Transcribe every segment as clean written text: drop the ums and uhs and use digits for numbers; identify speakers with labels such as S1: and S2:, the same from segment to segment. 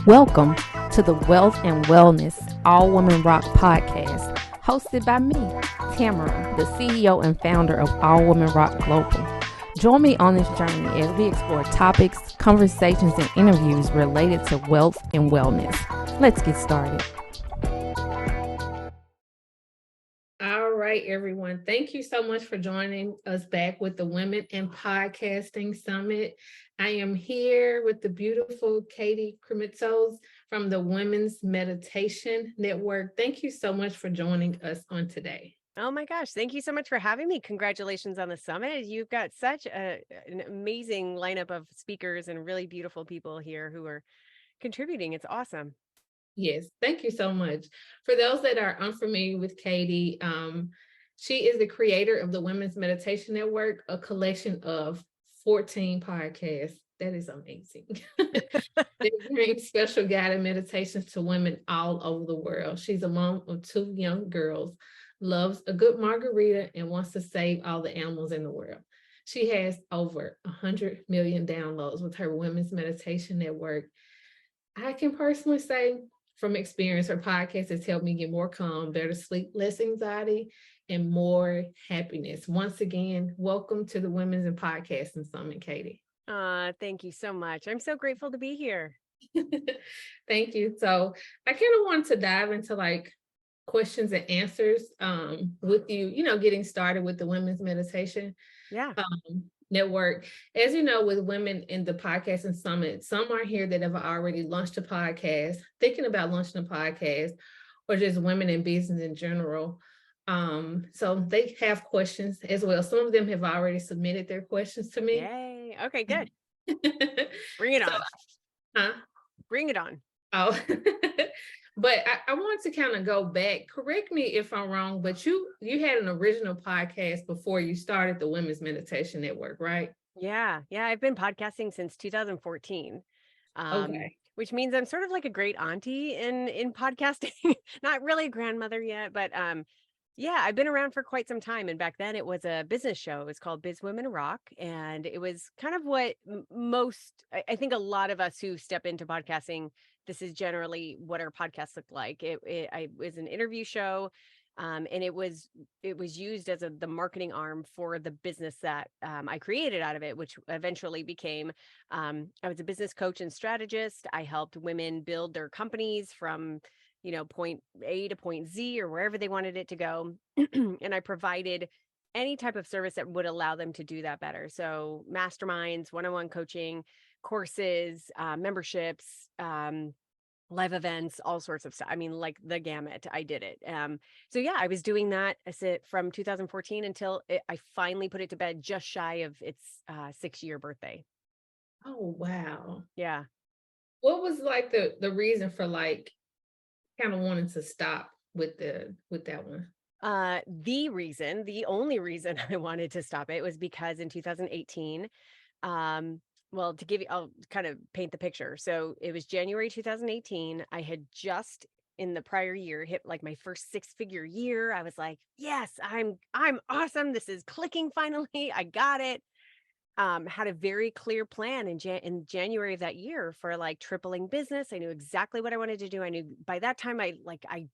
S1: Welcome to the Wealth and Wellness All Women Rock podcast, hosted by me, Tamara, the CEO and founder of All Women Rock Global. Join me on this journey as we explore topics, conversations, and interviews related to wealth and wellness. Let's get started. All right, everyone. Thank you so much for joining us back with the Women in Podcasting Summit. I am here with the beautiful Katie Kremitzos from the Women's Meditation Network. Thank you so much for joining us on today.
S2: Oh my gosh, thank you so much for having me. Congratulations on the summit. You've got such an amazing lineup of speakers and really beautiful people here who are contributing. It's awesome.
S1: Yes, thank you so much. For those that are unfamiliar with Katie, she is the creator of the Women's Meditation Network, a collection of 14 podcasts. That is amazing. They bring special guided meditations to women all over the world. She's a mom of two young girls, loves a good margarita, and wants to save all the animals in the world. She has over 100 million downloads with her Women's Meditation Network. I can personally say from experience, her podcast has helped me get more calm, better sleep, less anxiety, and more happiness. Once again, welcome to the Women's in Podcasting Summit, Katie.
S2: Thank you so much. I'm so grateful to be here.
S1: Thank you. So I kind of wanted to dive into like questions and answers with you, getting started with the Women's Meditation Network. As you know, with Women in the Podcasting Summit, some are here that have already launched a podcast, thinking about launching a podcast, or just women in business in general. So they have questions as well. Some of them have already submitted their questions to me.
S2: Yay. Okay, good. Bring it on.
S1: Huh?
S2: Bring it on.
S1: Oh, but I want to kind of go back. Correct me if I'm wrong, but you had an original podcast before you started the Women's Meditation Network, right?
S2: Yeah. I've been podcasting since 2014.
S1: Okay.
S2: Which means I'm sort of like a great auntie in podcasting. Not really a grandmother yet, but yeah, I've been around for quite some time. And back then it was a business show. It was called Biz Women Rock. And it was kind of what I think a lot of us who step into podcasting, this is generally what our podcasts look like. It was an interview show. And it was used as the marketing arm for the business that I created out of it, which eventually became, I was a business coach and strategist. I helped women build their companies from point A to point Z or wherever they wanted it to go. And I provided any type of service that would allow them to do that better. So masterminds, one-on-one coaching, courses, memberships, live events, all sorts of stuff. I mean, like the gamut, I did it. So yeah, I was doing that from 2014 until I finally put it to bed just shy of its 6-year birthday.
S1: Oh, wow.
S2: Yeah.
S1: What was like the reason for like kind of wanting to stop with that one?
S2: The only reason I wanted to stop it was because in 2018, well, I'll kind of paint the picture. So it was January 2018. I had just in the prior year hit like my first 6-figure year. I was like, yes, I'm awesome. This is clicking finally. I got it. Had a very clear plan in January of that year for like tripling business. I knew exactly what I wanted to do. I knew by that time I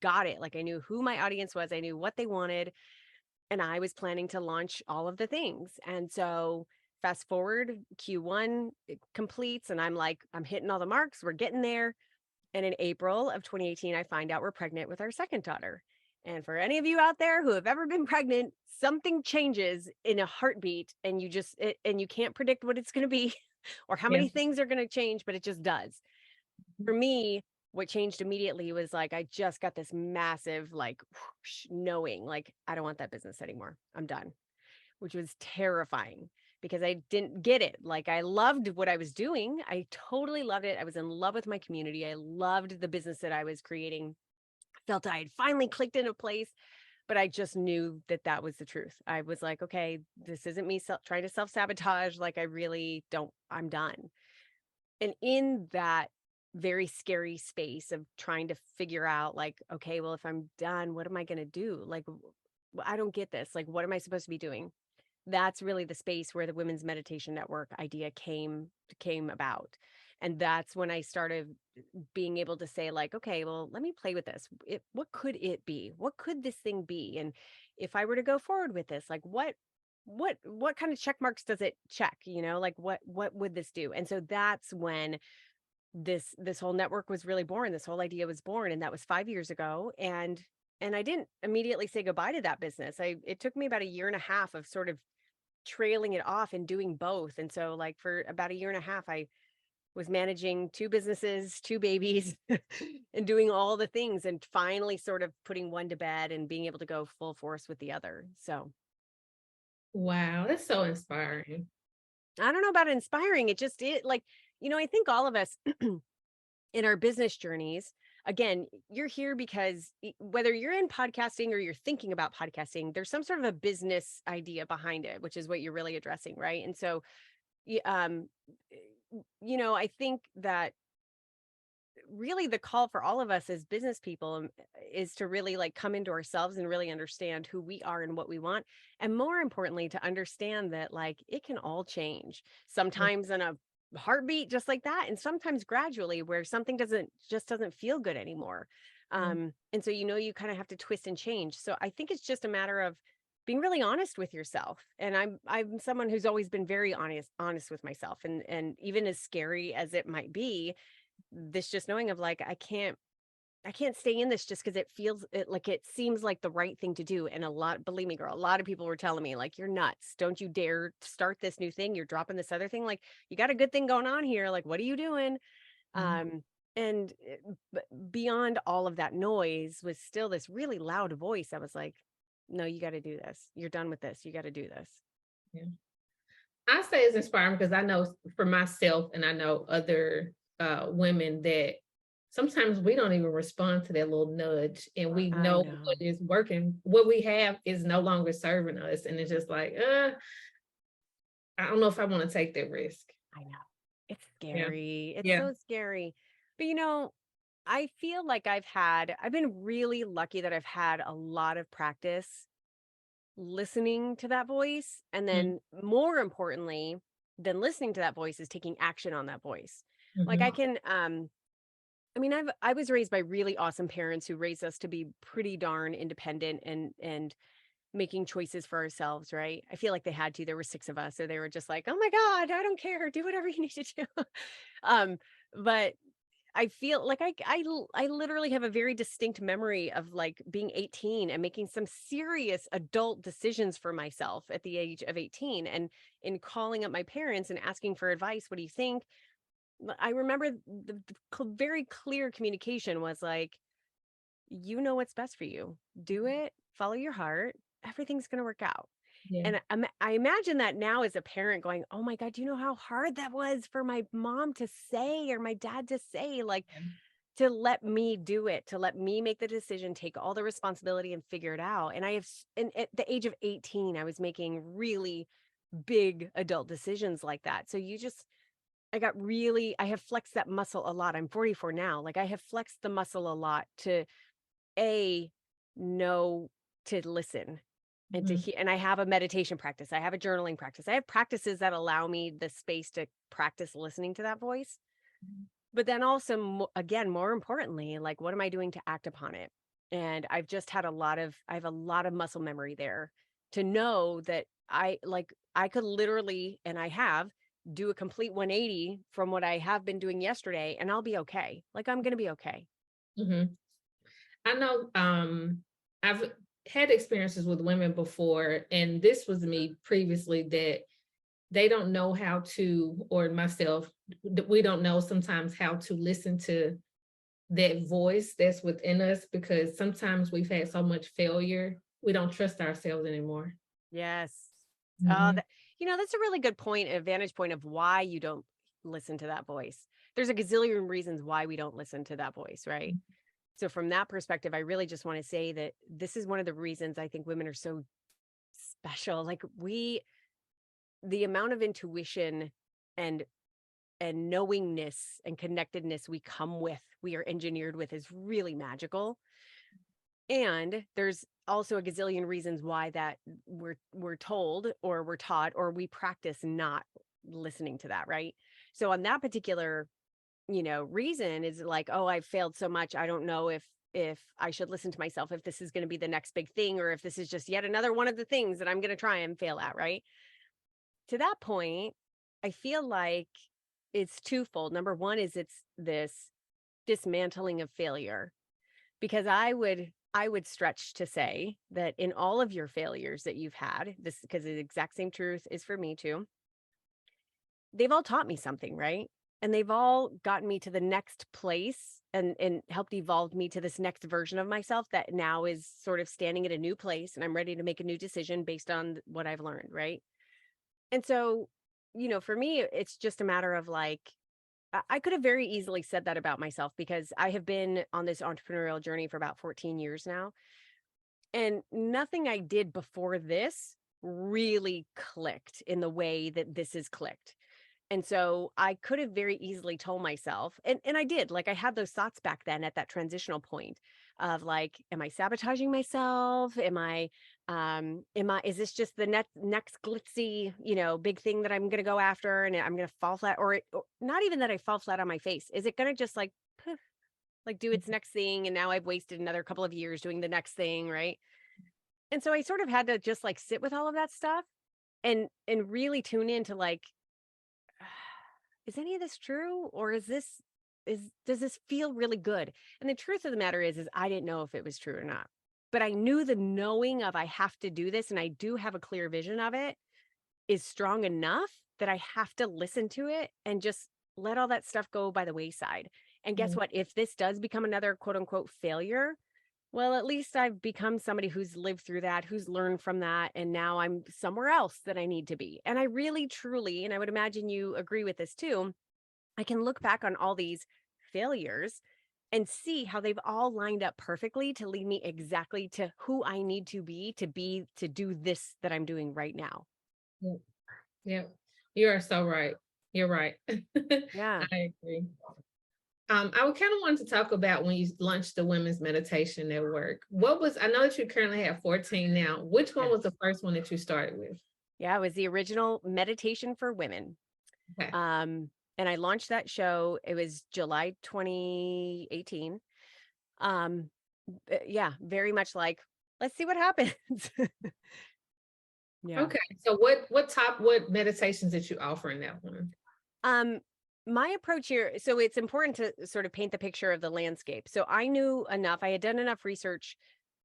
S2: got it. Like I knew who my audience was. I knew what they wanted. And I was planning to launch all of the things. And so fast forward, Q1 it completes and I'm hitting all the marks. We're getting there. And in April of 2018, I find out we're pregnant with our second daughter. And for any of you out there who have ever been pregnant, something changes in a heartbeat and you can't predict what it's going to be or how many things are going to change, but it just does. For me, what changed immediately was like, I just got this massive, like knowing, like, I don't want that business anymore. I'm done, which was terrifying because I didn't get it. Like I loved what I was doing. I totally loved it. I was in love with my community. I loved the business that I was creating. Felt I had finally clicked into place, but I just knew that was the truth. I was like, okay, this isn't me trying to self-sabotage. Like I really don't, I'm done. And in that very scary space of trying to figure out like, okay, well, if I'm done, what am I going to do? Like, I don't get this. Like, what am I supposed to be doing? That's really the space where the Women's Meditation Network idea came about. And that's when I started being able to say like, okay, well, let me play with this. What could it be? What could this thing be? And if I were to go forward with this, like what kind of check marks does it check? Like what would this do? And so that's when this whole network was really born. This whole idea was born, and that was 5 years ago. And I didn't immediately say goodbye to that business. It took me about a year and a half of sort of trailing it off and doing both. And so like for about a year and a half, I was managing two businesses, two babies, and doing all the things, and finally sort of putting one to bed and being able to go full force with the other. So
S1: Wow, that's so inspiring.
S2: I don't know about inspiring. I think all of us in our business journeys, again, you're here because whether you're in podcasting or you're thinking about podcasting, there's some sort of a business idea behind it, which is what you're really addressing, right? And so, um, I think that really the call for all of us as business people is to really like come into ourselves and really understand who we are and what we want, and more importantly to understand that like it can all change,
S1: Yeah.
S2: sometimes in a heartbeat just like that, and sometimes gradually where something doesn't feel good anymore.
S1: Yeah.
S2: And so you kind of have to twist and change. So I think it's just a matter of being really honest with yourself, and I'm someone who's always been very honest with myself, and even as scary as it might be, this just knowing of like I can't stay in this just because it seems like the right thing to do. And believe me, girl, a lot of people were telling me like, you're nuts, don't you dare start this new thing, you're dropping this other thing, like you got a good thing going on here, like what are you doing?
S1: Mhm.
S2: Um and uh, b- beyond all of that noise was still this really loud voice. I was like, no, you got to do this, you're done with this, you got to do this.
S1: Yeah. I say it's inspiring because I know for myself and I know other women that sometimes we don't even respond to that little nudge and we
S2: I
S1: know what
S2: know.
S1: is working. What we have is no longer serving us. And it's just like, I don't know if I want to take that risk.
S2: I know. It's
S1: Yeah.
S2: scary. It's
S1: Yeah.
S2: so scary. But I feel like I've been really lucky that I've had a lot of practice listening to that voice. And
S1: Mm-hmm.
S2: then more importantly than listening to that voice is taking action on that voice. Like
S1: Mm-hmm.
S2: I was raised by really awesome parents who raised us to be pretty darn independent and making choices for ourselves, right? I feel like they had to. There were six of us, so they were just like, "Oh my god, I don't care. Do whatever you need to do." um, but I feel like I literally have a very distinct memory of like being 18 and making some serious adult decisions for myself at the age of 18, and in calling up my parents and asking for advice. What do you think? I remember the very clear communication was like, you know what's best for you. Do it, follow your heart. Everything's going to work out.
S1: Yeah.
S2: And I imagine that now as a parent going, oh my God, do you know how hard that was for my mom to say or my dad to say, like
S1: Yeah.
S2: to let me do it, to let me make the decision, take all the responsibility and figure it out. And and at the age of 18, I was making really big adult decisions like that. So I have flexed that muscle a lot. I'm 44 now. Like I have flexed the muscle a lot to a know to listen and to
S1: Mhm.
S2: hear. And I have a meditation practice, I have a journaling practice, I have practices that allow me the space to practice listening to that voice. But then also again, more importantly, like what am I doing to act upon it? And I have a lot of muscle memory there to know that I could literally, and I have, do a complete 180 from what I have been doing yesterday, and I'll be okay. Like I'm going to be okay.
S1: Mhm. I know I've had experiences with women before, and this was me previously that they don't know how to, or myself, we don't know sometimes how to listen to that voice that's within us because sometimes we've had so much failure, we don't trust ourselves anymore.
S2: Yes.
S1: Mhm.
S2: That's a really good point, a vantage point of why you don't listen to that voice. There's a gazillion reasons why we don't listen to that voice, right? So from that perspective, I really just want to say that this is one of the reasons I think women are so special. Like the amount of intuition and knowingness and connectedness we are engineered with is really magical. And there's also a gazillion reasons why that we're told or we're taught or we practice not listening to that, right? So on that particular reason is like, oh, I've failed so much. I don't know if I should listen to myself, if this is going to be the next big thing, or if this is just yet another one of the things that I'm going to try and fail at, right? To that point, I feel like it's twofold. Number one is it's this dismantling of failure, because I would stretch to say that in all of your failures that you've had, this, because the exact same truth is for me too, they've all taught me something, right? And they've all gotten me to the next place and helped evolve me to this next version of myself that now is sort of standing at a new place, and I'm ready to make a new decision based on what I've learned, right? And so, for me, it's just a matter of like, I could have very easily said that about myself, because I have been on this entrepreneurial journey for about 14 years now. And nothing I did before this really clicked in the way that this is clicked. And so I could have very easily told myself, and I did, like I had those thoughts back then at that transitional point of like, am I sabotaging myself? Is this just the next glitzy, big thing that I'm gonna go after and I'm gonna fall flat, or not even that I fall flat on my face. Is it gonna just like poof, like do its next thing? And now I've wasted another couple of years doing the next thing, right? And so I sort of had to just like sit with all of that stuff and really tune into like, is any of this true, or does this feel really good? And the truth of the matter is I didn't know if it was true or not, but I knew the knowing of I have to do this and I do have a clear vision of it is strong enough that I have to listen to it and just let all that stuff go by the wayside. And guess what? If this does become another quote unquote failure, well, at least I've become somebody who's lived through that, who's learned from that, and now I'm somewhere else that I need to be. And I really, truly, and I would imagine you agree with this too, I can look back on all these failures and see how they've all lined up perfectly to lead me exactly to who I need to to do this that I'm doing right now.
S1: Yep. Yep. You are so right. You're right.
S2: Yeah.
S1: I agree. I would kind of want to talk about when you launched the Women's Meditation Network. I know that you currently have 14 now. Which one
S2: Yes.
S1: was the first one that you started with?
S2: Yeah. It was the original Meditation for Women.
S1: Okay.
S2: Um, and I launched that show. It was July 2018. Um, yeah, very much like, let's see what happens. Yeah.
S1: Okay. So what meditations did you offer in that one?
S2: Um, my approach here, so it's important to sort of paint the picture of the landscape. So I knew enough, I had done enough research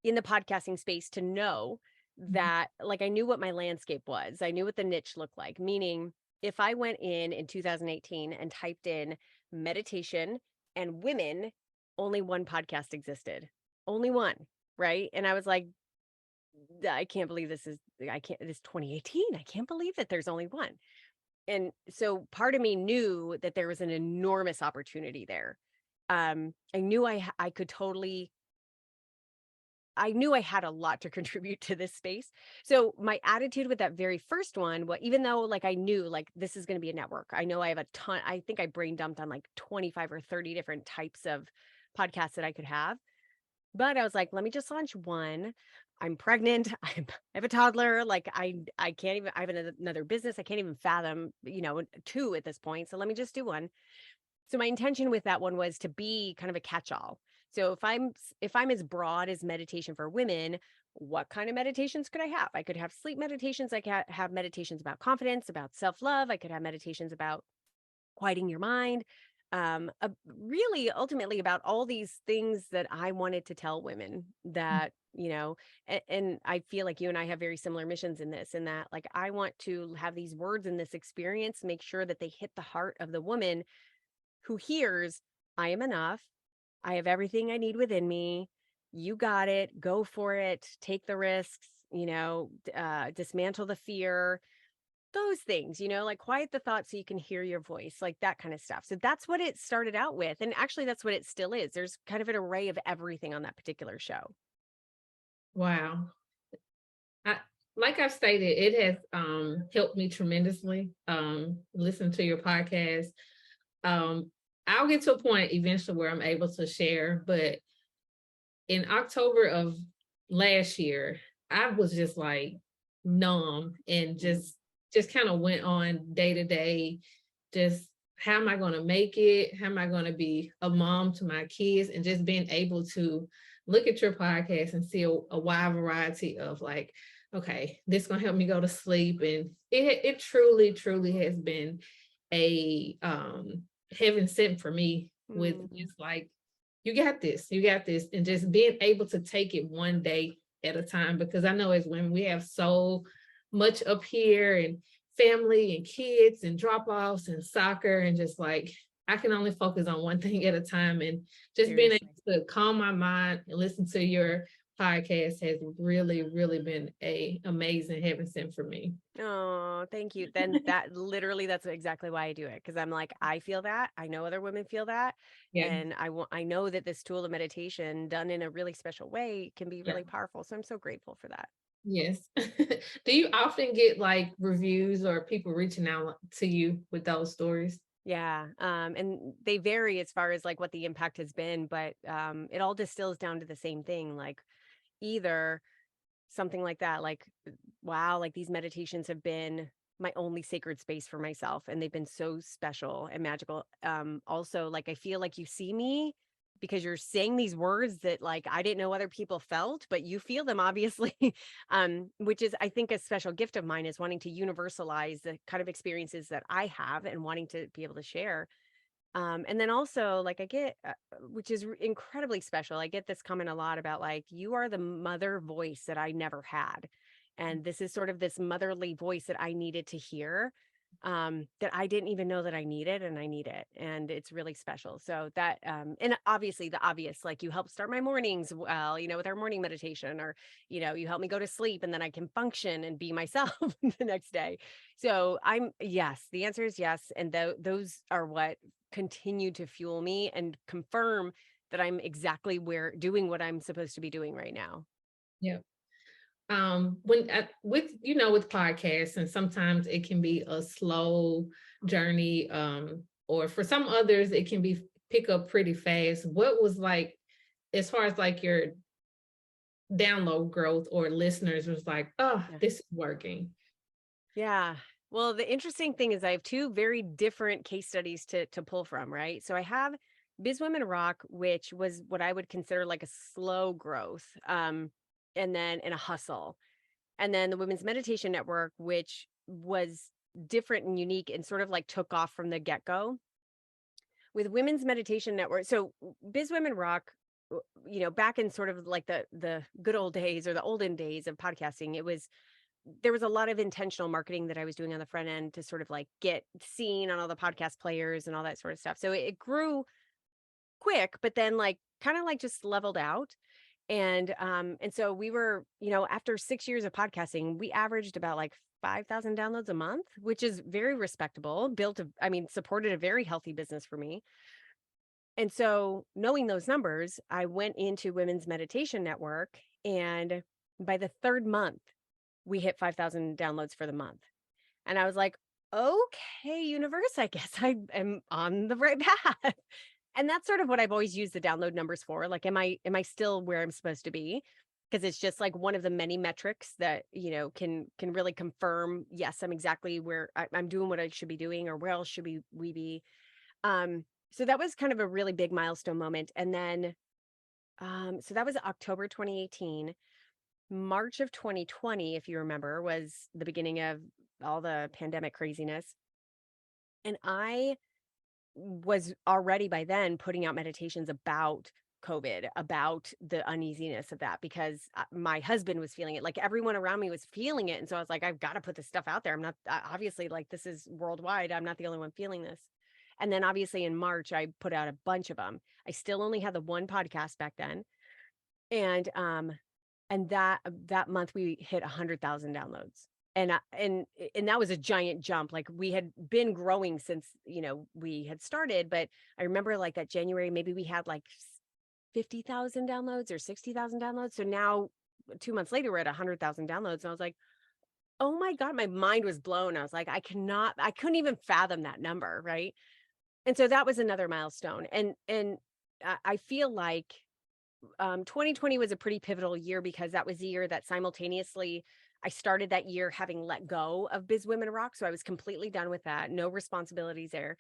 S2: in the podcasting space to know that, like, I knew what my landscape was. I knew what the niche looked like, meaning if I went in 2018 and typed in meditation and women, only one podcast existed. Only one, right? And I was like, I can't believe this 2018. I can't believe that there's only one. And so part of me knew that there was an enormous opportunity there. I knew I could totally, I knew I had a lot to contribute to this space. So my attitude with that very first one, what even though like I knew like this is going to be a network, I know I have a ton. I think I brain dumped on like 25 or 30 different types of podcasts that I could have. But I was like, let me just launch one. I'm pregnant. I have a toddler. Like I can't even, I have another business. I can't even fathom, two at this point. So let me just do one. So my intention with that one was to be kind of a catch-all. So if I'm as broad as meditation for women, what kind of meditations could I have? I could have sleep meditations. I could have meditations about confidence, about self-love. I could have meditations about quieting your mind, really ultimately about all these things that I wanted to tell women that, and I feel like you and I have very similar missions in this, in that like I want to have these words in this experience, make sure that they hit the heart of the woman who hears, I am enough. I have everything I need within me. You got it. Go for it. Take the risks, dismantle the fear, those things, like quiet the thoughts so you can hear your voice, like that kind of stuff. So that's what it started out with. And actually, that's what it still is. There's kind of an array of everything on that particular show.
S1: Wow. I, like I've stated, it has helped me tremendously. Listen to your podcast. I'll get to a point eventually where I'm able to share, but in October of last year, I was just like numb and just kind of went on day to day, just how am I going to make it? How am I going to be a mom to my kids? And just being able to look at your podcast and see a wide variety of like, okay, this is going to help me go to sleep. And it truly, truly has been a heaven sent for me with
S2: Mm,
S1: just like, you got this. And just being able to take it one day at a time, because I know as women, we have so much up here and family and kids and drop offs and soccer and just like I can only focus on one thing at a time, and just being able
S2: seriously.
S1: to calm my mind and listen to your podcast has really, really been a amazing heaven sent for me.
S2: Oh, thank you. Then that literally, that's exactly why I do it. Cause I'm like, I feel that. I know other women feel that.
S1: Yeah,
S2: And I know that this tool of meditation done in a really special way can be
S1: yeah,
S2: really powerful. So I'm so grateful for that.
S1: yes. Do you often get like reviews or people reaching out to you with those stories?
S2: Yeah. And they vary as far as like what the impact has been, but it all distills down to the same thing. Like either something like that, like, wow, like these meditations have been my only sacred space for myself, and they've been so special and magical. Also, like I feel like you see me because you're saying these words that like I didn't know other people felt, but you feel them obviously. Which is I think a special gift of mine is wanting to universalize the kind of experiences that I have and wanting to be able to share. And then also, like, I get, which is incredibly special. I get this comment a lot about, like, you are the mother voice that I never had. And this is sort of this motherly voice that I needed to hear, that I didn't even know that I needed, and I need it. And it's really special. So that, and obviously the obvious, like, you help start my mornings well, with our morning meditation, or, you help me go to sleep and then I can function and be myself the next day. So yes, the answer is yes. And those are what continue to fuel me and confirm that I'm exactly where doing what I'm supposed to be doing right now.
S1: Yeah. When with with podcasts, and sometimes it can be a slow journey, or for some others it can be pick up pretty fast. What was like, as far as like your download growth or listeners was like, oh,
S2: Yeah.
S1: this is working?
S2: Yeah. Well, the interesting thing is I have two very different case studies to pull from, right? So I have Biz Women Rock, which was what I would consider like a slow growth, and then in a hustle. And then the Women's Meditation Network, which was different and unique and sort of like took off from the get-go. With Women's Meditation Network, so Biz Women Rock, back in sort of like the good old days or the olden days of podcasting, there was a lot of intentional marketing that I was doing on the front end to sort of like get seen on all the podcast players and all that sort of stuff. So it grew quick, but then like kind of like just leveled out. And so we were, after 6 years of podcasting, we averaged about like 5,000 downloads a month, which is very respectable, supported a very healthy business for me. And so knowing those numbers, I went into Women's Meditation Network, and by the third month, we hit 5,000 downloads for the month. And I was like, okay, universe, I guess I am on the right path. And that's sort of what I've always used the download numbers for. Like, am I still where I'm supposed to be? Because it's just like one of the many metrics that, can really confirm, yes, I'm exactly where I'm doing what I should be doing, or where else should we be. So that was kind of a really big milestone moment. And then, so that was October 2018. March of 2020, if you remember, was the beginning of all the pandemic craziness. And I was already by then putting out meditations about COVID, about the uneasiness of that, because my husband was feeling it. Like everyone around me was feeling it. And so I was like, I've got to put this stuff out there. I'm not, obviously, like, this is worldwide. I'm not the only one feeling this. And then obviously in March, I put out a bunch of them. I still only had the one podcast back then. And that month we hit 100,000 downloads. And that was a giant jump. Like, we had been growing since, we had started, but I remember like that January, maybe we had like 50,000 downloads or 60,000 downloads. So now 2 months later, we're at 100,000 downloads. And I was like, oh my God, my mind was blown. I was like, I couldn't even fathom that number. Right. And so that was another milestone. And I feel like 2020 was a pretty pivotal year, because that was the year that simultaneously I started that year having let go of Biz Women Rock. So I was completely done with that. No responsibilities there.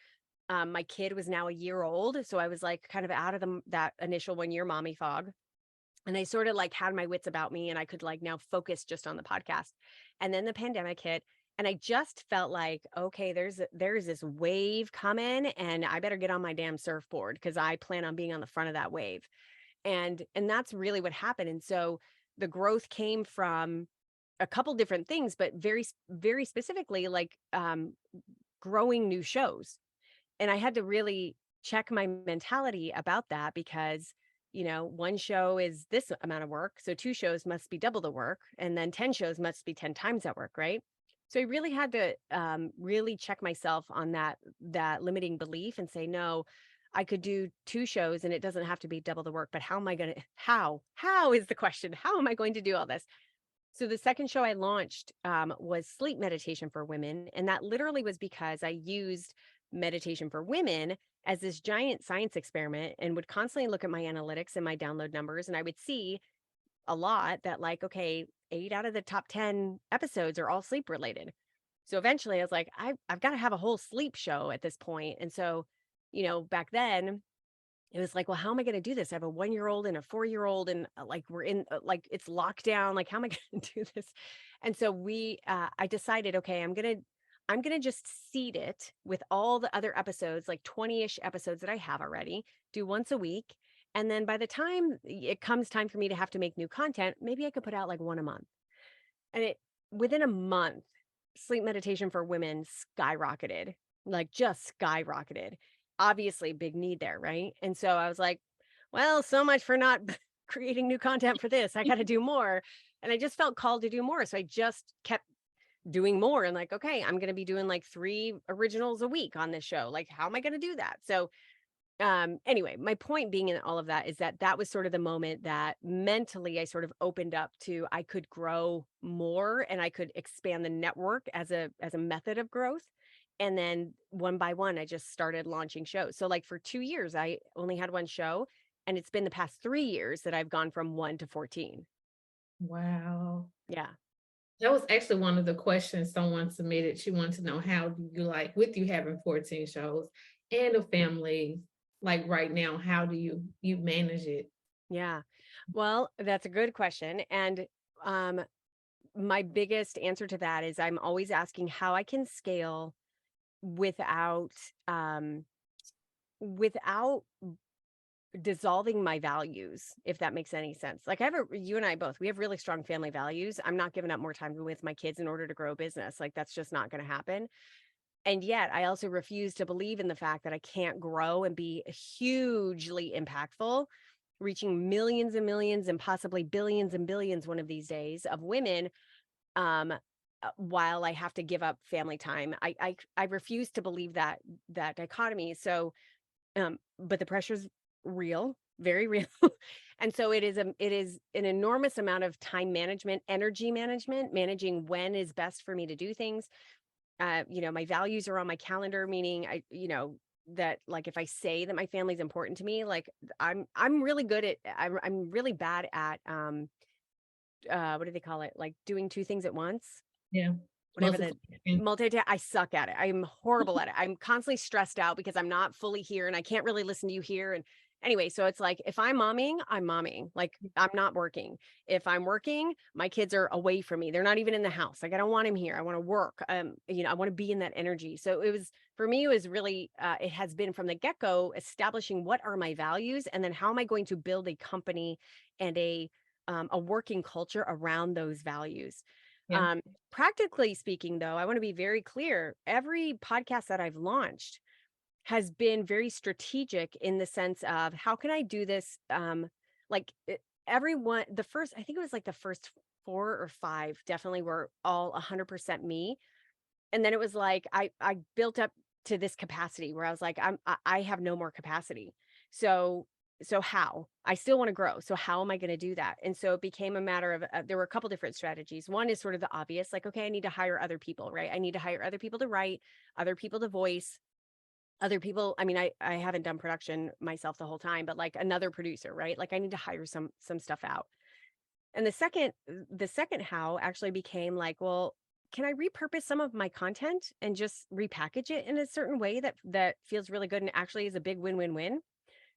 S2: My kid was now a year old, so I was like kind of out of that initial 1 year mommy fog. And I sort of like had my wits about me and I could like now focus just on the podcast. And then the pandemic hit and I just felt like, okay, there's this wave coming and I better get on my damn surfboard because I plan on being on the front of that wave. And that's really what happened. And so the growth came from a couple different things, but very specifically like growing new shows. And I had to really check my mentality about that because, one show is this amount of work. So two shows must be double the work. And then 10 shows must be 10 times that work, right? So I really had to really check myself on that limiting belief and say, no, I could do two shows and it doesn't have to be double the work. But how am I going to, how is the question? How am I going to do all this? So the second show I launched was sleep meditation for women. And that literally was because I used meditation for women as this giant science experiment and would constantly look at my analytics and my download numbers. And I would see a lot that like, okay, 8 out of the top 10 episodes are all sleep related. So eventually I was like, I've got to have a whole sleep show at this point. And so, back then it was like, well, how am I going to do this? I have a 1 year old and a 4 year old, and like we're in like it's lockdown. Like, how am I going to do this? And so I decided, okay, I'm gonna just seed it with all the other episodes, like 20-ish episodes that I have already, do once a week. And then by the time it comes time for me to have to make new content, maybe I could put out like one a month. And within a month, sleep meditation for women skyrocketed, like just skyrocketed. Obviously, big need there, right? And so I was like, well, so much for not creating new content for this. I got to do more. And I just felt called to do more. So I just kept doing more and like, okay, I'm going to be doing like 3 originals a week on this show. Like, how am I going to do that? So anyway, my point being in all of that is that that was sort of the moment that mentally I sort of opened up to I could grow more and I could expand the network as a method of growth. And then one by one I just started launching shows. So like for 2 years I only had one show, and it's been the past 3 years that I've gone from 1 to 14.
S1: Wow.
S2: Yeah.
S1: That was actually one of the questions someone submitted. She wanted to know how do you like with you having 14 shows and a family, like right now, how do you manage it?
S2: Yeah. Well, that's a good question. And um my biggest answer to that is I'm always asking how I can scale without um without dissolving my values, if that makes any sense. Like you and I both, we have really strong family values. I'm not giving up more time with my kids in order to grow a business. Like that's just not going to happen. And yet I also refuse to believe in the fact that I can't grow and be hugely impactful, reaching millions and millions and possibly billions and billions one of these days of women, um while I have to give up family time. I refuse to believe that dichotomy. So but the pressure's real, very real. And so it is an enormous amount of time management, energy management, managing when is best for me to do things. My values are on my calendar, meaning that like if I say that my family's important to me, like I'm really good at I'm really bad at what do they call it? Like doing two things at once.
S1: Yeah.
S2: Whatever the
S1: Multitasking.
S2: I suck at it. I'm horrible at it. I'm constantly stressed out because I'm not fully here and I can't really listen to you here. And anyway, so it's like if I'm momming, I'm momming. Like I'm not working. If I'm working, my kids are away from me. They're not even in the house. Like I don't want him here. I want to work. I want to be in that energy. So it was for me, it was really it has been from the get-go establishing what are my values and then how am I going to build a company and a working culture around those values.
S1: Yeah.
S2: Practically speaking, though, I want to be very clear. Every podcast that I've launched has been very strategic in the sense of how can I do this? Everyone, I think it was like the first 4 or 5 definitely were all 100% me. And then it was like, I built up to this capacity where I was like, I have no more capacity. So how? I still want to grow. So how am I going to do that? And so it became a matter of there were a couple different strategies. One is sort of the obvious, like, okay, I need to hire other people, right? I need to hire other people to write, other people to voice, other people. I mean, I haven't done production myself the whole time, but like another producer, right? Like I need to hire some stuff out. And the second how actually became like, well, can I repurpose some of my content and just repackage it in a certain way that feels really good and actually is a big win-win-win?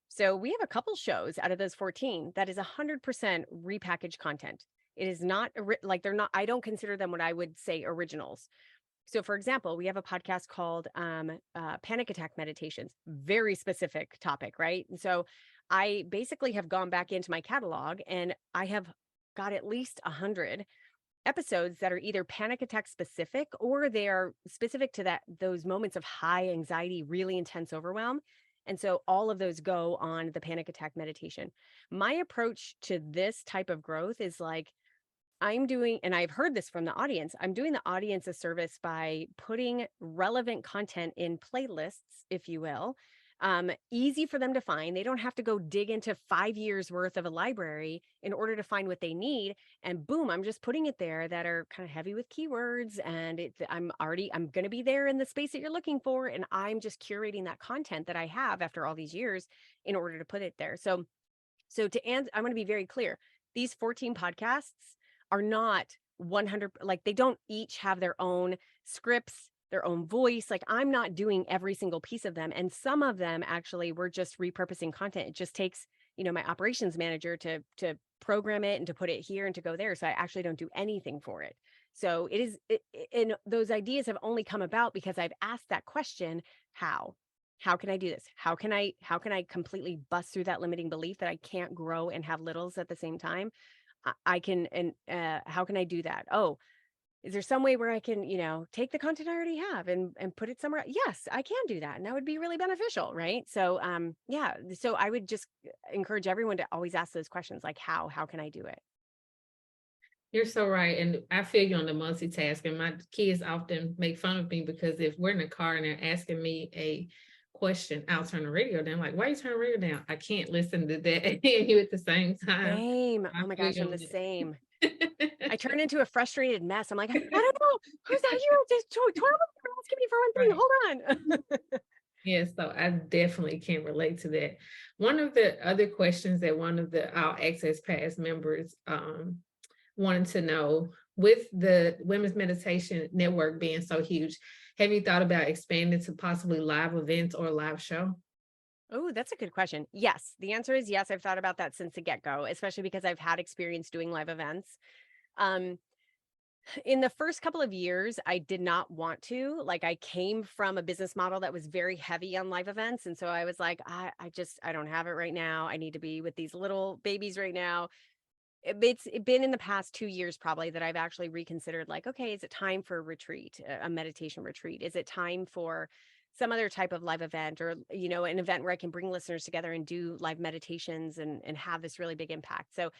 S2: So we have a couple shows out of those 14 that is 100% repackaged content. It is not like they're not, I don't consider them what I would say originals. So for example, we have a podcast called Panic Attack Meditations, very specific topic, right? And so I basically have gone back into my catalog and I have got at least 100 episodes that are either panic attack specific or they are specific to those moments of high anxiety, really intense overwhelm. And so all of those go on the panic attack meditation. My approach to this type of growth is like, I'm doing, and I've heard this from the audience, I'm doing the audience a service by putting relevant content in playlists, if you will, easy for them to find. They don't have to go dig into 5 years worth of a library in order to find what they need. And boom, I'm just putting it there that are kind of heavy with keywords. And I'm going to be there in the space that you're looking for. And I'm just curating that content that I have after all these years in order to put it there. So to answer, I'm going to be very clear. These 14 podcasts are not 100, like they don't each have their own scripts, their own voice. Like I'm not doing every single piece of them. And some of them actually we're just repurposing content. It just takes, my operations manager to program it and to put it here and to go there. So I actually don't do anything for it. So and those ideas have only come about because I've asked that question, how? How can I do this? How can I completely bust through that limiting belief that I can't grow and have littles at the same time? I can, and how can I do that? Oh, is there some way where I can, take the content I already have and put it somewhere? Yes, I can do that. And that would be really beneficial, right? So yeah. So I would just encourage everyone to always ask those questions like how can I do it?
S1: You're so right. And I feel you on the multitasking. My kids often make fun of me because if we're in the car and they're asking me a question, I'll turn the radio down. Like, why you turn the radio down? I can't listen to that and hear you at the same time.
S2: Same.
S1: I
S2: Oh my
S1: feel
S2: gosh,
S1: you
S2: I'm
S1: on
S2: the same.
S1: that.
S2: I turn into a frustrated mess. I'm like, I don't know. Who's that? You just 12 of them are asking me for one thing.
S1: Right.
S2: Hold on.
S1: Yes, so I definitely can relate to that. One of the other questions that one of the All Access Pass members wanted to know, with the Women's Meditation Network being so huge, have you thought about expanding to possibly live events or live show?
S2: Oh, that's a good question. Yes. The answer is yes. I've thought about that since the get-go, especially because I've had experience doing live events. Um, in the first couple of years, I did not want to. Like I came from a business model that was very heavy on live events. And so I was like, I don't have it right now. I need to be with these little babies right now. It's been in the past 2 years probably that I've actually reconsidered like, okay, is it time for a retreat, a meditation retreat? Is it time for some other type of live event or, an event where I can bring listeners together and do live meditations and have this really big impact? So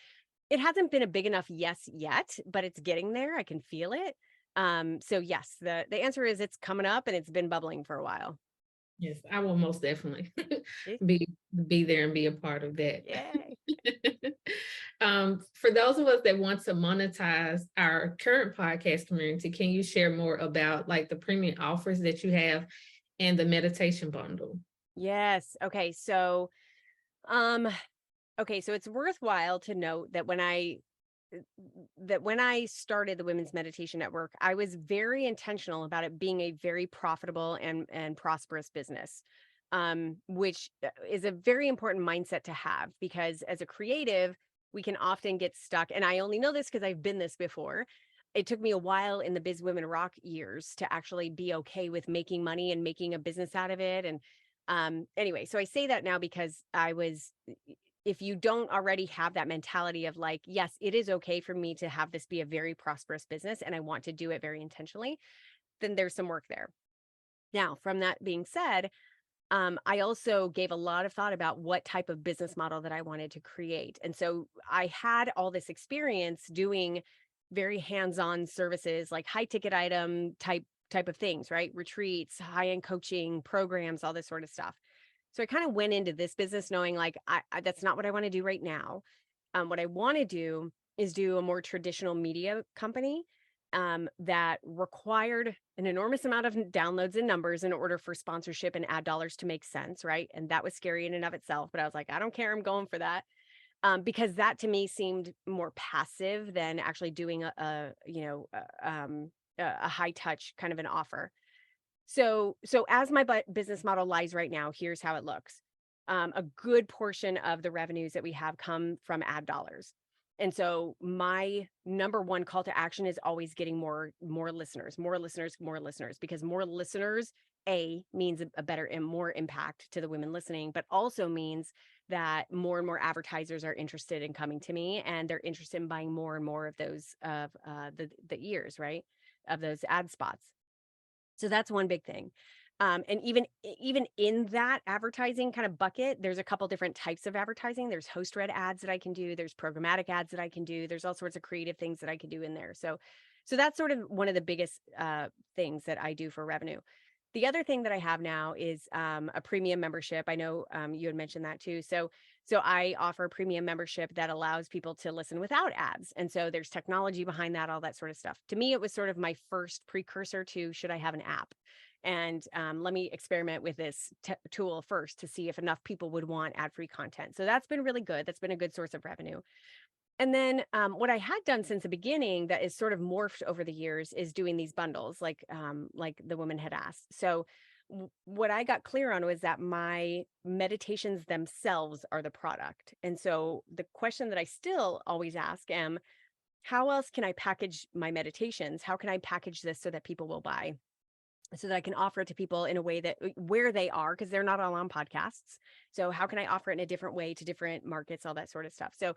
S2: it hasn't been a big enough yes yet, but it's getting there. I can feel it. So yes, the answer is it's coming up and it's been bubbling for a while.
S1: Yes, I will most definitely
S2: Eh,
S1: be there and be a part of that.
S2: Yay.
S1: For those of us that want to monetize our current podcast community, can you share more about like the premium offers that you have and the meditation bundle?
S2: Yes. Um, okay, so it's worthwhile to note that when I started the Women's Meditation Network, I was very intentional about it being a very profitable and prosperous business, which is a very important mindset to have because as a creative, we can often get stuck. And I only know this because I've been this before. It took me a while in the Biz Women Rock years to actually be okay with making money and making a business out of it. And anyway, so I say that now because if you don't already have that mentality of like, yes, it is okay for me to have this be a very prosperous business and I want to do it very intentionally, then there's some work there. Now, from that being said, I also gave a lot of thought about what type of business model that I wanted to create. And so I had all this experience doing very hands-on services like high ticket item type of things, right? Retreats, high-end coaching programs, all this sort of stuff. So I kind of went into this business knowing like that's not what I want to do right now. What I want to do is do a more traditional media company that required an enormous amount of downloads and numbers in order for sponsorship and ad dollars to make sense, right? And that was scary in and of itself. But I was like, I don't care. I'm going for that. Because that to me seemed more passive than actually doing a a high touch kind of an offer. So as my business model lies right now, here's how it looks. A good portion of the revenues that we have come from ad dollars. And so my number one call to action is always getting more listeners, more listeners, more listeners, because more listeners, A, means a better and more impact to the women listening, but also means that more and more advertisers are interested in coming to me, and they're interested in buying more and more of those of the ears, right? Of those ad spots. So that's one big thing. And even in that advertising kind of bucket, there's a couple different types of advertising. There's host read ads that I can do. There's programmatic ads that I can do. There's all sorts of creative things that I can do in there. So that's sort of one of the biggest things that I do for revenue. The other thing that I have now is a premium membership. I know you had mentioned that too. So I offer a premium membership that allows people to listen without ads. And so there's technology behind that, all that sort of stuff. To me, it was sort of my first precursor to, should I have an app? And let me experiment with this tool first to see if enough people would want ad-free content. So that's been really good. That's been a good source of revenue. And then what I had done since the beginning that is sort of morphed over the years is doing these bundles, like the woman had asked. So what I got clear on was that my meditations themselves are the product. And so the question that I still always ask am, how else can I package my meditations? How can I package this so that people will buy? So that I can offer it to people in a way that where they are, because they're not all on podcasts. So how can I offer it in a different way to different markets, all that sort of stuff. So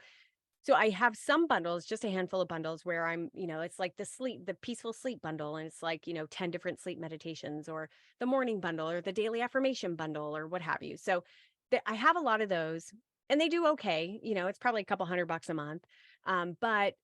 S2: I have some bundles, just a handful of bundles where it's like the peaceful sleep bundle. And it's like, 10 different sleep meditations, or the morning bundle, or the daily affirmation bundle, or what have you. So I have a lot of those, and they do okay. It's probably a couple $100 a month. But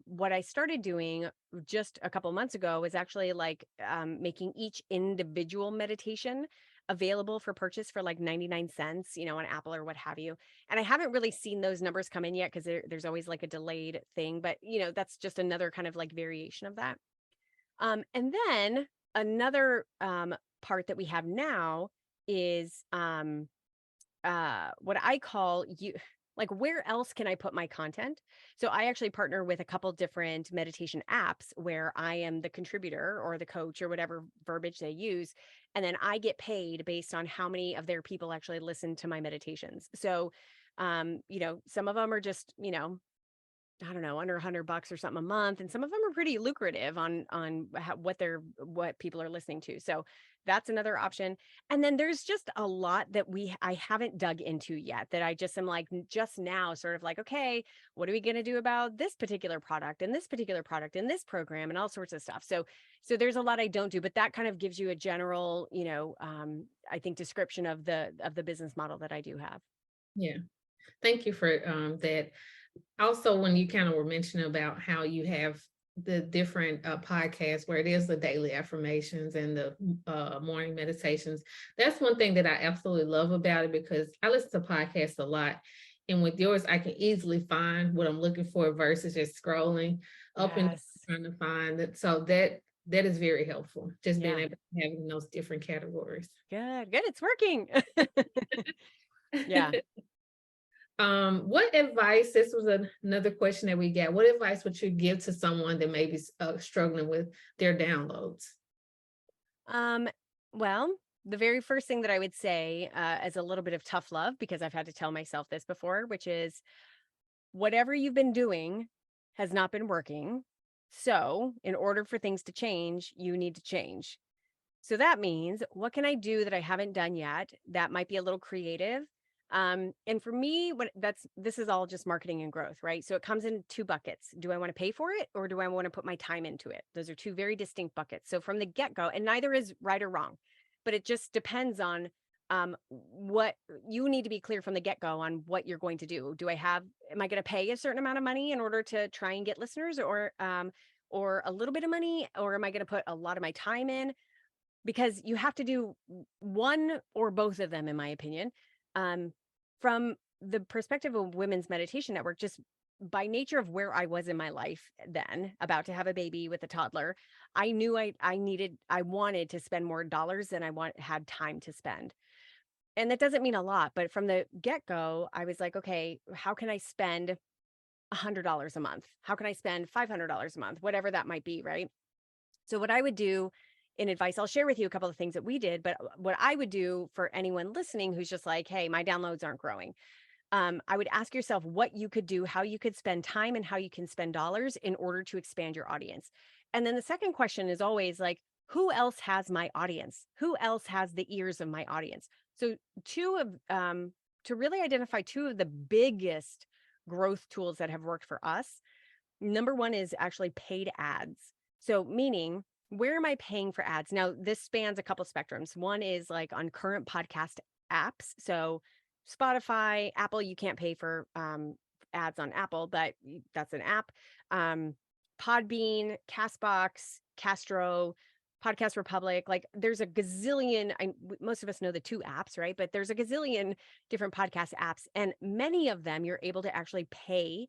S2: what I started doing just a couple months ago was actually like making each individual meditation available for purchase for like 99 cents, on Apple or what have you. And I haven't really seen those numbers come in yet, because there's always like a delayed thing, but that's just another kind of like variation of that. And then another part that we have now is what I call you, like, where else can I put my content? So I actually partner with a couple different meditation apps where I am the contributor or the coach or whatever verbiage they use. And then I get paid based on how many of their people actually listen to my meditations. So, some of them are just, I don't know, under $100 or something a month, and some of them are pretty lucrative on what people are listening to. So that's another option. And then there's just a lot that I haven't dug into yet, that I just am like just now sort of like, okay, what are we going to do about this particular product and this particular product and this program and all sorts of stuff. So there's a lot I don't do, but that kind of gives you a general, I think, description of the business model that I do have.
S1: Yeah. Thank you for that. Also, when you kind of were mentioning about how you have the different podcasts where it is the daily affirmations and the morning meditations, that's one thing that I absolutely love about it, because I listen to podcasts a lot. And with yours, I can easily find what I'm looking for versus just scrolling up and
S2: Yes.
S1: trying to find it. So that is very helpful, just being
S2: Yeah.
S1: able to have those different categories.
S2: Good. Good. It's working. Yeah.
S1: What advice, this was another question that we got, what advice would you give to someone that may be struggling with their downloads?
S2: Um, well, the very first thing that I would say, as a little bit of tough love, because I've had to tell myself this before, which is whatever you've been doing has not been working. So, in order for things to change, you need to change. So that means, what can I do that I haven't done yet that might be a little creative? And for me, this is all just marketing and growth, right? So it comes in two buckets. Do I want to pay for it, or do I want to put my time into it? Those are two very distinct buckets. So from the get-go, and neither is right or wrong, but it just depends on what you need to be clear from the get-go on what you're going to do. Am I going to pay a certain amount of money in order to try and get listeners, or a little bit of money, or am I going to put a lot of my time in? Because you have to do one or both of them, in my opinion. From the perspective of Women's Meditation Network, just by nature of where I was in my life then, about to have a baby with a toddler, I knew I wanted to spend more dollars than had time to spend. And that doesn't mean a lot, but from the get-go, I was like, okay, how can I spend $100 a month? How can I spend $500 a month? Whatever that might be, right? So what I would do in advice, I'll share with you a couple of things that we did, but what I would do for anyone listening who's just like, hey, my downloads aren't growing. I would ask yourself what you could do, how you could spend time and how you can spend dollars in order to expand your audience. And then the second question is always like, who else has my audience? Who else has the ears of my audience? So to really identify two of the biggest growth tools that have worked for us. Number one is actually paid ads. So meaning, where am I paying for ads? Now, this spans a couple spectrums. One is like on current podcast apps. So Spotify, Apple, you can't pay for ads on Apple, but that's an app. Podbean, Castbox, Castro, Podcast Republic. Like there's a gazillion, most of us know the two apps, right? But there's a gazillion different podcast apps, and many of them you're able to actually pay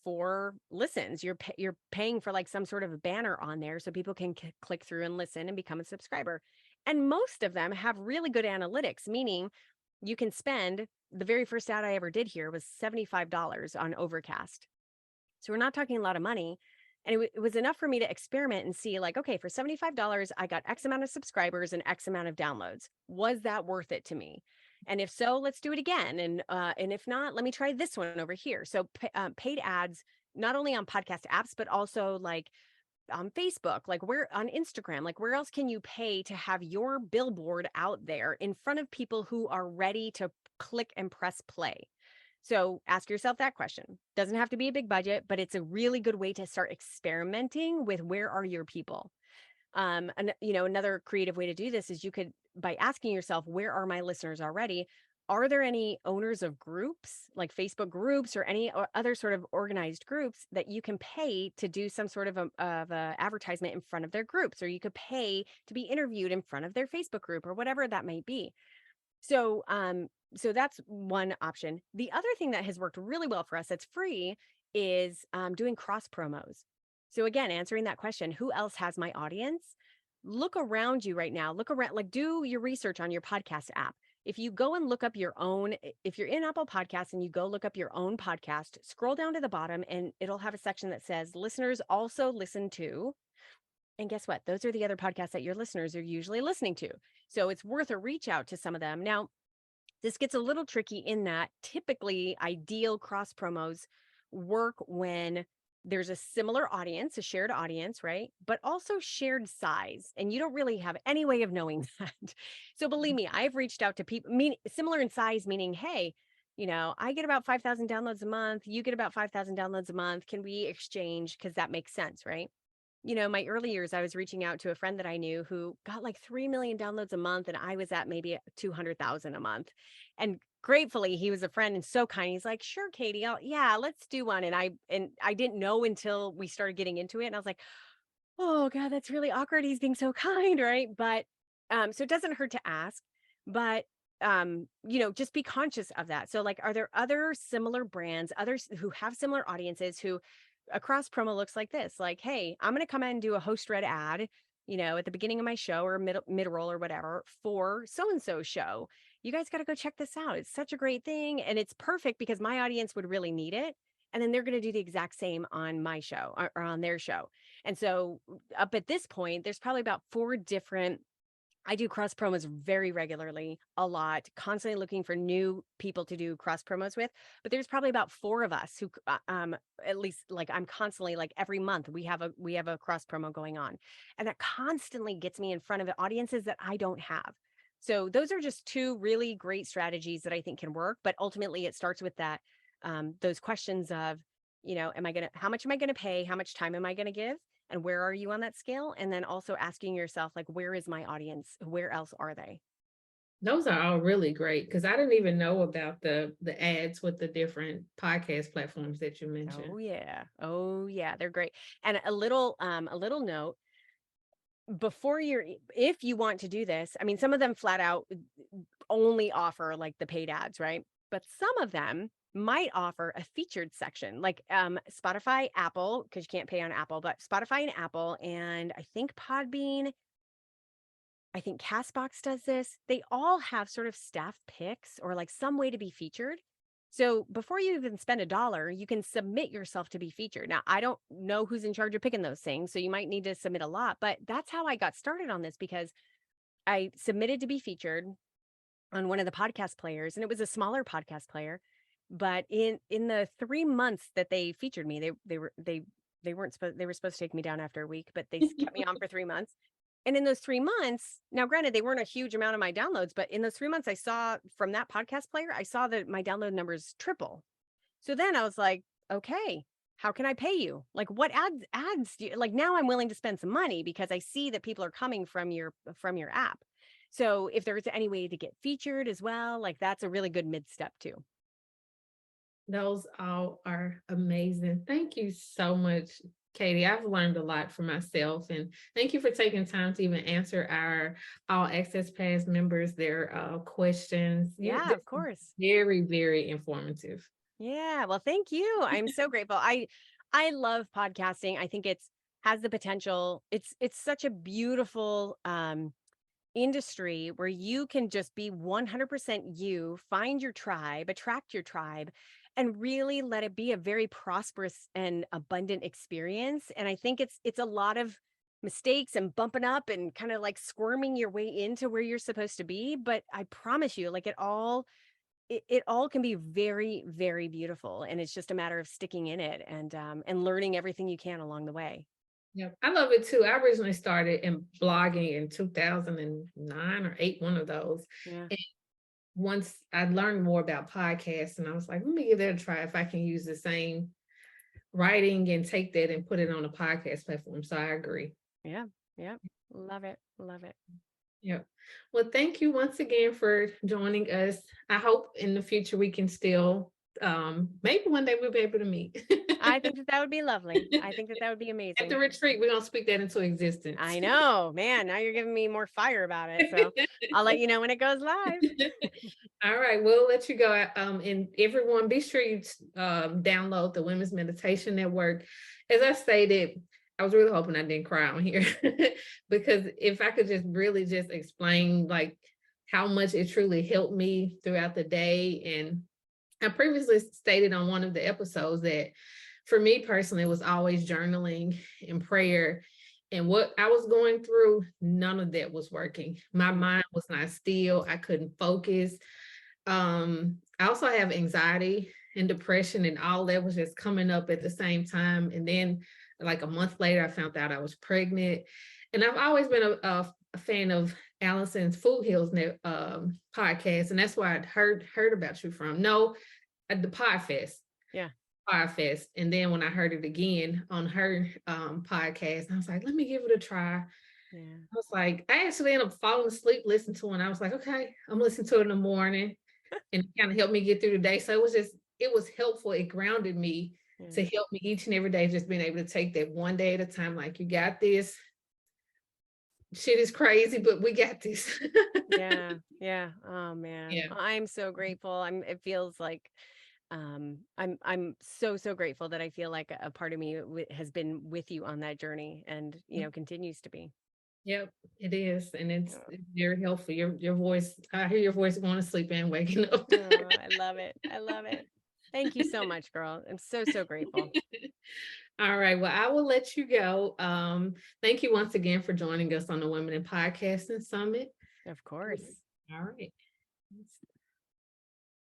S2: for listens. You're paying for like some sort of a banner on there so people can click through and listen and become a subscriber. And most of them have really good analytics, meaning you can spend, the very first ad I ever did here was $75 on Overcast. So we're not talking a lot of money. And it was enough for me to experiment and see like, okay, for $75, I got X amount of subscribers and X amount of downloads. Was that worth it to me? And if so, let's do it again. And if not, let me try this one over here. So paid ads, not only on podcast apps, but also like on Facebook, like where on Instagram, like where else can you pay to have your billboard out there in front of people who are ready to click and press play? So ask yourself that question. Doesn't have to be a big budget, but it's a really good way to start experimenting with where are your people. And another creative way to do this is you could, by asking yourself, where are my listeners already? Are there any owners of groups like Facebook groups or any other sort of organized groups that you can pay to do some sort of a advertisement in front of their groups, or you could pay to be interviewed in front of their Facebook group or whatever that might be? So that's one option. The other thing that has worked really well for us that's free is doing cross promos. So again, answering that question, who else has my audience? Look around you right now. Look around, like do your research on your podcast app. If you go and look up your own, if you're in Apple Podcasts and you go look up your own podcast, scroll down to the bottom and it'll have a section that says listeners also listen to. And guess what? Those are the other podcasts that your listeners are usually listening to. So it's worth a reach out to some of them. Now, this gets a little tricky in that typically ideal cross promos work when there's a similar audience, a shared audience, right? But also shared size. And you don't really have any way of knowing that. So believe me, I've reached out to people similar in size, meaning, hey, I get about 5,000 downloads a month. You get about 5,000 downloads a month. Can we exchange? Because that makes sense, right? My early years, I was reaching out to a friend that I knew who got like 3 million downloads a month, and I was at maybe 200,000 a month. And gratefully, he was a friend and so kind. He's like, "Sure, Katie, yeah, let's do one." And I didn't know until we started getting into it, and I was like, "Oh God, that's really awkward. He's being so kind, right?" But so it doesn't hurt to ask, but just be conscious of that. So, like, are there other similar brands, others who have similar audiences who a cross promo looks like this, like, hey, I'm going to come in and do a host read ad, at the beginning of my show or mid roll or whatever for so-and-so show. You guys got to go check this out. It's such a great thing. And it's perfect because my audience would really need it. And then they're going to do the exact same on my show or on their show. And so up at this point, there's probably about 4 different. I do cross promos very regularly, a lot, constantly looking for new people to do cross promos with. But there's probably about 4 of us who, at least, like I'm constantly, like every month we have a cross promo going on, and that constantly gets me in front of audiences that I don't have. So those are just 2 really great strategies that I think can work. But ultimately, it starts with that, those questions of, how much am I gonna pay? How much time am I gonna give? And where are you on that scale? And then also asking yourself, like, where is my audience? Where else are they?
S1: Those are all really great because I didn't even know about the ads with the different podcast platforms that you mentioned.
S2: Oh yeah. Oh yeah. They're great. And a little note before if you want to do this, I mean, some of them flat out only offer like the paid ads, right? But some of them might offer a featured section like Spotify, Apple, because you can't pay on Apple, but Spotify and Apple, and I think Podbean, I think Castbox does this. They all have sort of staff picks or like some way to be featured. So before you even spend $1, you can submit yourself to be featured. Now, I don't know who's in charge of picking those things, so you might need to submit a lot, but that's how I got started on this because I submitted to be featured on one of the podcast players, and it was a smaller podcast player. But in the 3 months that they featured me, they weren't supposed they were supposed to take me down after a week, but they kept me on for 3 months. And in those 3 months, now granted, they weren't a huge amount of my downloads, but in those 3 months, I saw from that podcast player, I saw that my download numbers triple. So then I was like, okay, how can I pay you? Like what ads do you like now I'm willing to spend some money because I see that people are coming from your app. So if there's any way to get featured as well, like that's a really good mid step too.
S1: Those all are amazing. Thank you so much, Katie. I've learned a lot for myself, and thank you for taking time to even answer our All Access Pass members their questions.
S2: Yeah,
S1: This
S2: of
S1: is
S2: course.
S1: very, very informative.
S2: Yeah, well, thank you. I'm so grateful. I love podcasting. I think it's has the potential. It's such a beautiful industry where you can just be 100% you, find your tribe, attract your tribe, and really let it be a very prosperous and abundant experience. And I think it's a lot of mistakes and bumping up and kind of like squirming your way into where you're supposed to be. But I promise you, like it all can be very, very beautiful. And it's just a matter of sticking in it and learning everything you can along the way.
S1: Yeah, I love it too. I originally started in blogging in 2009 or 8, one of those.
S2: Yeah.
S1: And once I learned more about podcasts, and I was like, let me give that a try if I can use the same writing and take that and put it on a podcast platform. So I agree.
S2: Yeah. Yeah. Love it. Love it.
S1: Yep. Well, thank you once again for joining us. I hope in the future we can still, maybe one day we'll be able to meet.
S2: I think that that would be lovely. I think that that would be
S1: At the
S2: amazing.
S1: retreat, we're gonna speak that into existence.
S2: I know, man. Now you're giving me more fire about it. So I'll let you know when it goes live.
S1: All right, we'll let you go. And everyone, be sure you download the Women's Meditation Network. As I stated, I was really hoping I didn't cry on here because if I could just really just explain like how much it truly helped me throughout the day. And I previously stated on one of the episodes that for me personally, it was always journaling and prayer. And what I was going through, none of that was working. My
S2: Mm,
S1: mind was not still. I couldn't focus. I also have anxiety and depression, and all that was just coming up at the same time. And then, like a month later, I found out I was pregnant. And I've always been a fan of Allison's Food Hills podcast, and that's why I'd heard about you from. No, at the
S2: yeah.
S1: Podfest, and then when I heard it again on her podcast, I was like, let me give it a try.
S2: Yeah.
S1: I was like, I actually ended up falling asleep listening to it. And I was like, okay, I'm listening to it in the morning, and it kind of helped me get through the day. So it was helpful. It grounded me
S2: Yeah.
S1: to help me each and every day, just being able to take that one day at a time. Like, you got this. Shit is crazy, but we got this.
S2: Yeah. Yeah. Oh man.
S1: Yeah.
S2: I'm so grateful. It feels like I'm so so grateful that I feel like a part of me has been with you on that journey and continues to be.
S1: Yep, it is. And
S2: Yeah.
S1: it's very helpful. Your voice, I hear your voice going to sleep and waking up.
S2: Oh, I love it. I love it. Thank you so much, girl. I'm so so grateful.
S1: All right. Well, I will let you go. Thank you once again for joining us on the Women in Podcasting Summit.
S2: Of course.
S1: All right.